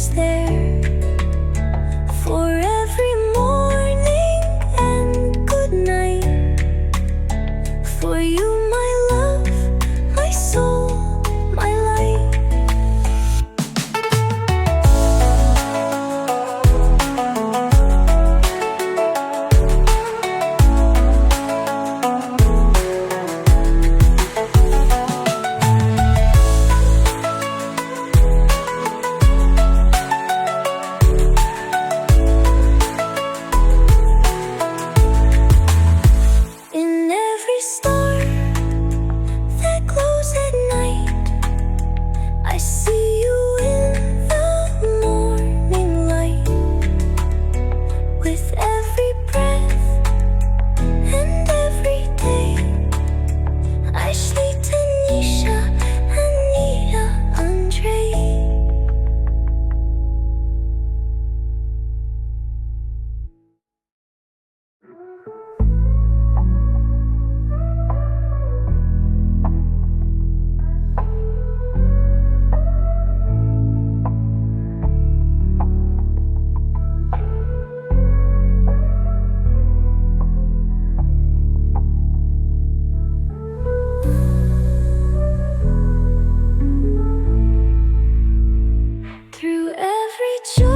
always there for every morning and good night. For you, my love, my soul, my light. In every star that glows at night, I see you in the morning light. With every breath and every day, Ashlee, Tanesha, Anita, André. Through every joy